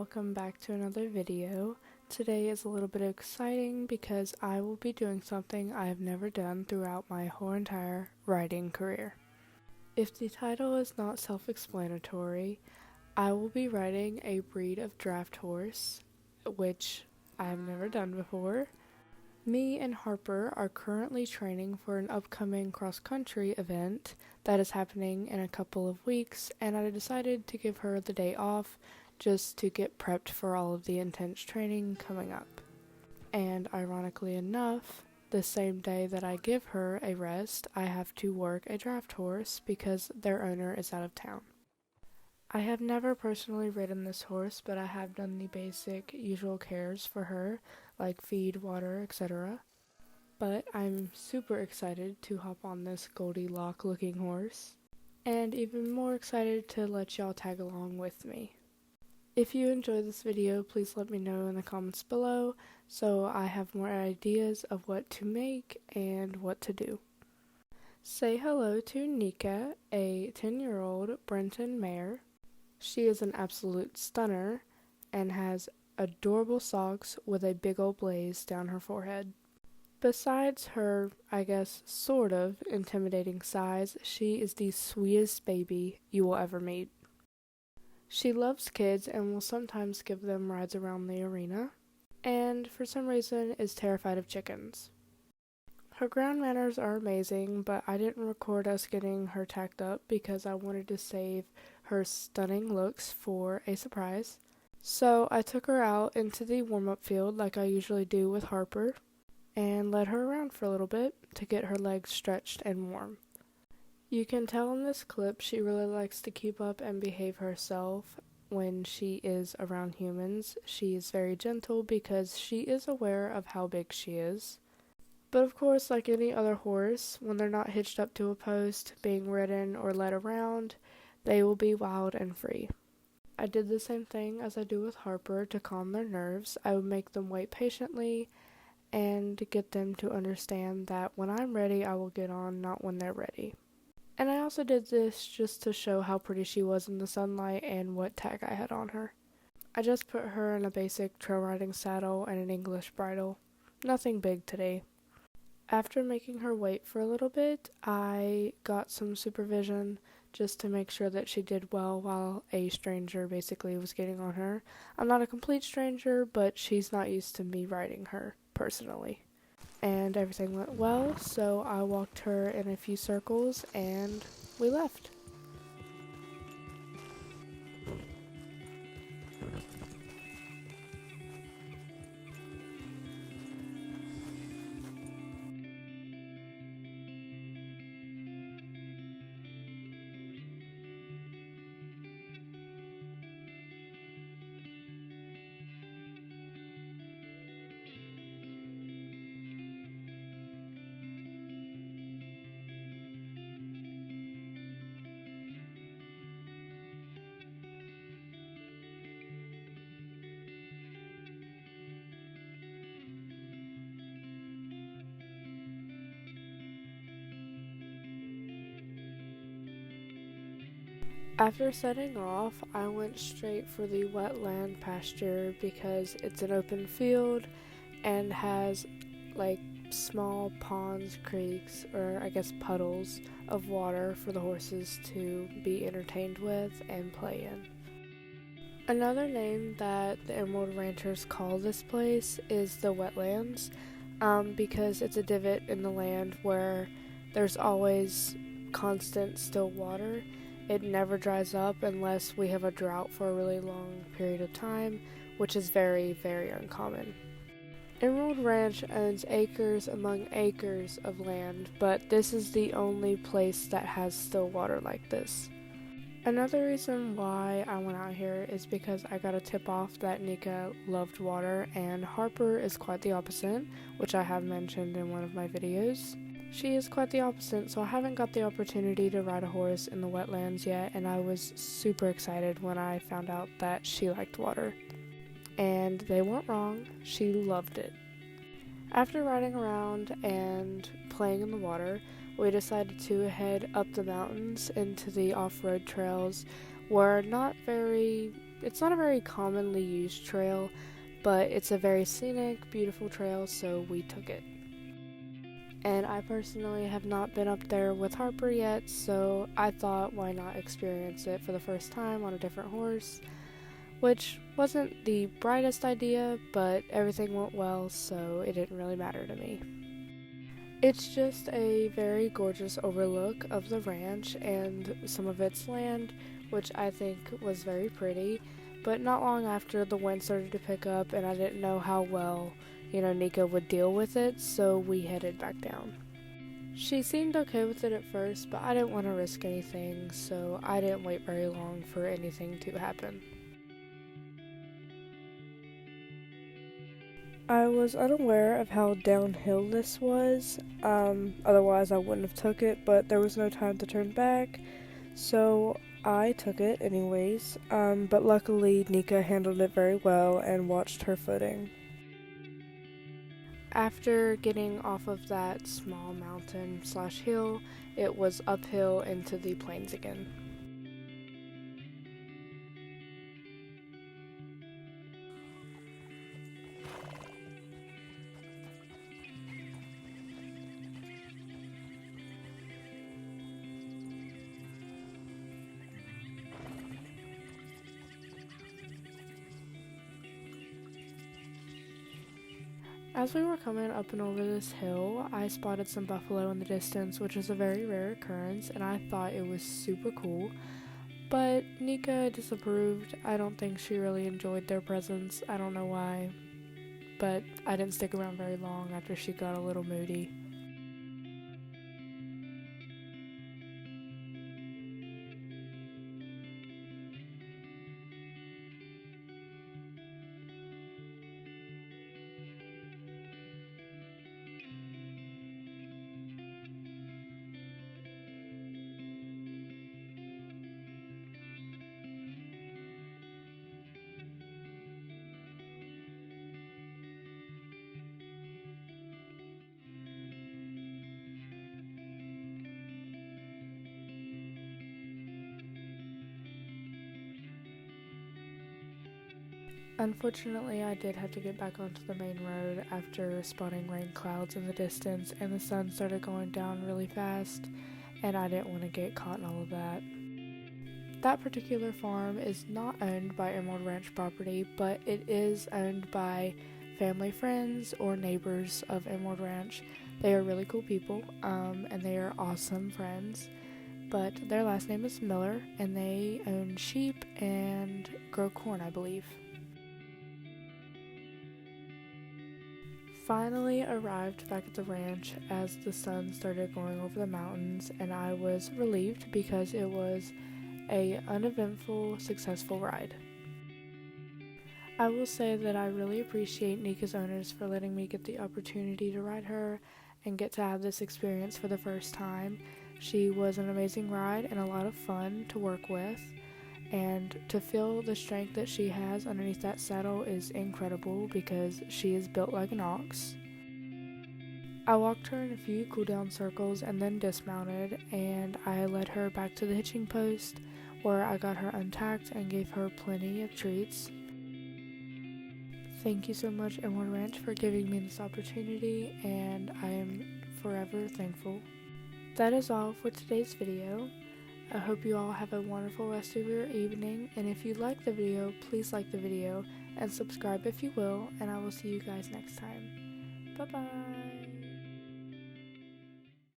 welcome back to another video. Today is a little bit exciting because I will be doing something I have never done throughout my whole entire riding career. If the title is not self-explanatory, I will be riding a breed of draft horse, which I have never done before. Me and Harper are currently training for an upcoming cross-country event that is happening in a couple of weeks, and I decided to give her the day off just to get prepped for all of the intense training coming up. And ironically enough, the same day that I give her a rest, I have to work a draft horse because their owner is out of town. I have never personally ridden this horse, but I have done the basic usual cares for her, like feed, water, etc. But I'm super excited to hop on this Goldilocks looking horse, and even more excited to let y'all tag along with me. If you enjoy this video, please let me know in the comments below so I have more ideas of what to make and what to do. Say hello to Nika, a 10-year-old Brenton Mare. She is an absolute stunner and has adorable socks with a big old blaze down her forehead. Besides her, I guess, sort of intimidating size, she is the sweetest baby you will ever meet. She loves kids and will sometimes give them rides around the arena, and for some reason is terrified of chickens. Her ground manners are amazing, but I didn't record us getting her tacked up because I wanted to save her stunning looks for a surprise. So I took her out into the warm-up field like I usually do with Harper, and led her around for a little bit to get her legs stretched and warm. You can tell in this clip she really likes to keep up and behave herself when she is around humans. She is very gentle because she is aware of how big she is. But of course, like any other horse, when they're not hitched up to a post, being ridden or led around, they will be wild and free. I did the same thing as I do with Harper to calm their nerves. I would make them wait patiently and get them to understand that when I'm ready, I will get on, not when they're ready. And I also did this just to show how pretty she was in the sunlight and what tag I had on her. I just put her in a basic trail riding saddle and an English bridle. Nothing big today. After making her wait for a little bit, I got some supervision just to make sure that she did well while a stranger basically was getting on her. I'm not a complete stranger, but she's not used to me riding her personally. And everything went well, so I walked her in a few circles and we left. After setting off, I went straight for the wetland pasture because it's an open field and has like small ponds, creeks, or I guess puddles of water for the horses to be entertained with and play in. Another name that the Emerald Ranchers call this place is the wetlands, because it's a divot in the land where there's always constant still water. It never dries up unless we have a drought for a really long period of time, which is very, very uncommon. Emerald Ranch owns acres among acres of land, but this is the only place that has still water like this. Another reason why I went out here is because I got a tip off that Nika loved water, and Harper is quite the opposite, which I have mentioned in one of my videos. She is quite the opposite, so I haven't got the opportunity to ride a horse in the wetlands yet, and I was super excited when I found out that she liked water. And they weren't wrong, she loved it. After riding around and playing in the water, we decided to head up the mountains into the off-road trails where not very it's not a very commonly used trail, but it's a very scenic, beautiful trail, so we took it. And I personally have not been up there with Harper yet, so I thought why not experience it for the first time on a different horse, which wasn't the brightest idea, but everything went well, so it didn't really matter to me. It's just a very gorgeous overlook of the ranch and some of its land, which I think was very pretty, but not long after the wind started to pick up and I didn't know how well, Nika would deal with it, so we headed back down. She seemed okay with it at first, but I didn't want to risk anything, so I didn't wait very long for anything to happen. I was unaware of how downhill this was, otherwise I wouldn't have took it, but there was no time to turn back, so I took it anyways, but luckily Nika handled it very well and watched her footing. After getting off of that small mountain/hill, it was uphill into the plains again. As we were coming up and over this hill, I spotted some buffalo in the distance, which is a very rare occurrence, and I thought it was super cool. But Nika disapproved. I don't think she really enjoyed their presence. I don't know why. But I didn't stick around very long after she got a little moody. Unfortunately, I did have to get back onto the main road after spotting rain clouds in the distance, and the sun started going down really fast, and I didn't want to get caught in all of that. That particular farm is not owned by Emerald Ranch property, but it is owned by family friends or neighbors of Emerald Ranch. They are really cool people, and they are awesome friends, but their last name is Miller, and they own sheep and grow corn, I believe. Finally arrived back at the ranch as the sun started going over the mountains, and I was relieved because it was an uneventful, successful ride. I will say that I really appreciate Nika's owners for letting me get the opportunity to ride her and get to have this experience for the first time. She was an amazing ride and a lot of fun to work with, and to feel the strength that she has underneath that saddle is incredible because she is built like an ox. I walked her in a few cool down circles and then dismounted, and I led her back to the hitching post where I got her untacked and gave her plenty of treats. Thank you so much, Emerald Ranch, for giving me this opportunity, and I am forever thankful. That is all for today's video. I hope you all have a wonderful rest of your evening, and if you like the video, please like the video and subscribe if you will, and I will see you guys next time. Bye bye!